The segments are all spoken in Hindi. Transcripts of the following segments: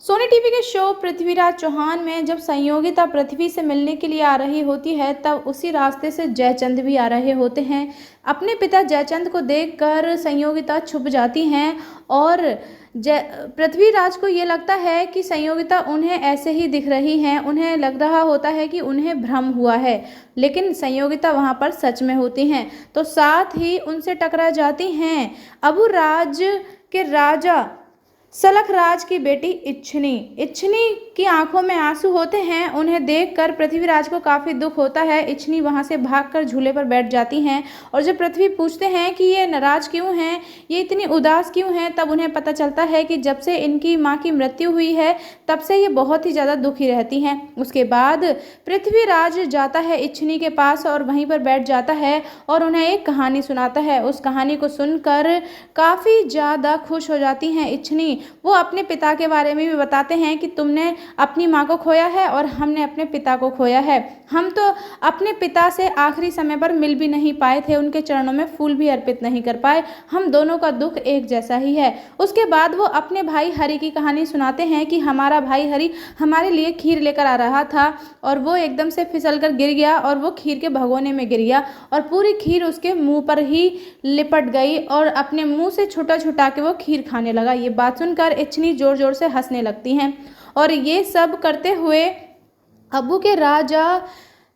सोनी टीवी के शो पृथ्वीराज चौहान में जब संयोगिता पृथ्वी से मिलने के लिए आ रही होती है, तब उसी रास्ते से जयचंद भी आ रहे होते हैं। अपने पिता जयचंद को देखकर संयोगिता छुप जाती हैं और जय पृथ्वीराज को ये लगता है कि संयोगिता उन्हें ऐसे ही दिख रही हैं। उन्हें लग रहा होता है कि उन्हें भ्रम हुआ है, लेकिन संयोगिता वहाँ पर सच में होती हैं, तो साथ ही उनसे टकरा जाती हैं अबुराज के राजा सलखराज की बेटी इच्छनी। इच्छनी की आंखों में आंसू होते हैं। उन्हें देखकर पृथ्वीराज को काफ़ी दुख होता है। इच्छनी वहां से भागकर झूले पर बैठ जाती हैं और जब पृथ्वी पूछते हैं कि ये नाराज क्यों हैं, ये इतनी उदास क्यों हैं, तब उन्हें पता चलता है कि जब से इनकी माँ की मृत्यु हुई है, तब से ये बहुत ही ज़्यादा दुखी रहती हैं। उसके बाद पृथ्वीराज जाता है इच्छनी के पास और वहीं पर बैठ जाता है और उन्हें एक कहानी सुनाता है। उस कहानी को सुनकर काफ़ी ज़्यादा खुश हो जाती हैं इच्छनी। वो अपने पिता के बारे में भी बताते हैं कि तुमने अपनी माँ को खोया है और हमने अपने पिता को खोया है। हम तो अपने पिता से आखिरी समय पर मिल भी नहीं पाए थे, उनके चरणों में फूल भी अर्पित नहीं कर पाए। हम दोनों का दुख एक जैसा ही है। उसके बाद वो अपने भाई हरि की कहानी सुनाते हैं कि हमारा भाई हरि हमारे लिए खीर लेकर आ रहा था और वो एकदम से फिसल कर गिर गया और वो खीर के भगोने में गिर गया और पूरी खीर उसके मुंह पर ही लिपट गई और अपने मुंह से छुटा छुटा के वो खीर खाने लगा। ये बात सुनकर इच्छनी जोर जोर से हंसने लगती हैं और ये सब करते हुए अब्बू के राजा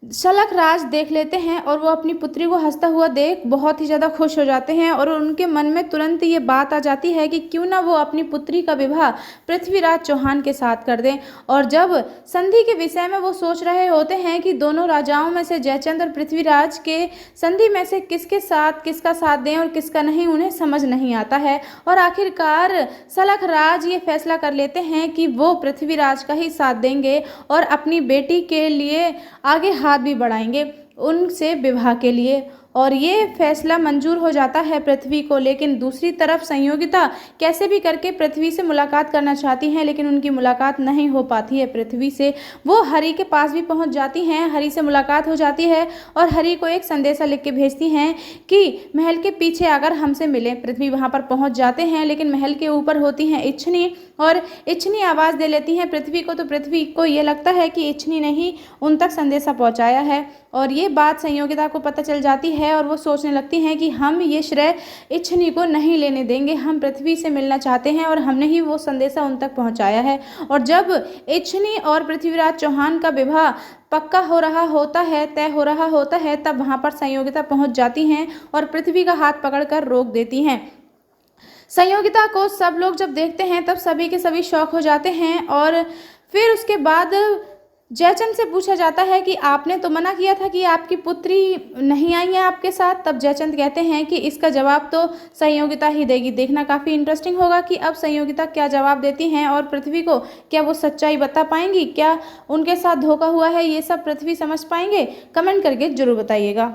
सलखराज देख लेते हैं और वो अपनी पुत्री को हंसता हुआ देख बहुत ही ज़्यादा खुश हो जाते हैं और उनके मन में तुरंत ये बात आ जाती है कि क्यों ना वो अपनी पुत्री का विवाह पृथ्वीराज चौहान के साथ कर दें। और जब संधि के विषय में वो सोच रहे होते हैं कि दोनों राजाओं में से जयचंद और पृथ्वीराज के संधि में से किसका साथ दें और किसका नहीं, उन्हें समझ नहीं आता है और आखिरकार सलखराज ये फैसला कर लेते हैं कि वो पृथ्वीराज का ही साथ देंगे और अपनी बेटी के लिए आगे हाथ भी बढ़ाएंगे उनसे विवाह के लिए। और ये फैसला मंजूर हो जाता है पृथ्वी को। लेकिन दूसरी तरफ संयोगिता कैसे भी करके पृथ्वी से मुलाकात करना चाहती हैं, लेकिन उनकी मुलाकात नहीं हो पाती है पृथ्वी से। वो हरि के पास भी पहुंच जाती हैं, हरि से मुलाकात हो जाती है और हरि को एक संदेशा लिख के भेजती हैं कि महल के पीछे आकर हमसे मिलें। पृथ्वी वहां पर पहुंच जाते हैं, लेकिन महल के ऊपर होती हैं इच्छनी और इच्छनी आवाज़ दे लेती हैं पृथ्वी को। तो पृथ्वी को ये लगता है कि इच्छनी ने ही उन तक संदेशा पहुंचाया है और ये बात संयोगिता को पता चल जाती है और वो सोचने लगती हैं कि हम ये श्रेय इच्छनी को नहीं लेने देंगे, हम पृथ्वी से मिलना चाहते हैं और हमने ही वो संदेशा उन तक पहुंचाया है। और जब इच्छनी और पृथ्वीराज चौहान का विवाह पक्का हो रहा होता है, तय हो रहा होता है, तब वहाँ पर संयोगिता पहुँच जाती हैं और पृथ्वी का हाथ पकड़कर रोक देती हैं। संयोगिता को सब लोग जब देखते हैं तब सभी के सभी शौक हो जाते हैं और फिर उसके बाद जयचंद से पूछा जाता है कि आपने तो मना किया था कि आपकी पुत्री नहीं आई है आपके साथ। तब जयचंद कहते हैं कि इसका जवाब तो संयोगिता ही देगी। देखना काफ़ी इंटरेस्टिंग होगा कि अब संयोगिता क्या जवाब देती हैं और पृथ्वी को क्या वो सच्चाई बता पाएंगी, क्या उनके साथ धोखा हुआ है, ये सब पृथ्वी समझ पाएंगे। कमेंट करके जरूर बताइएगा।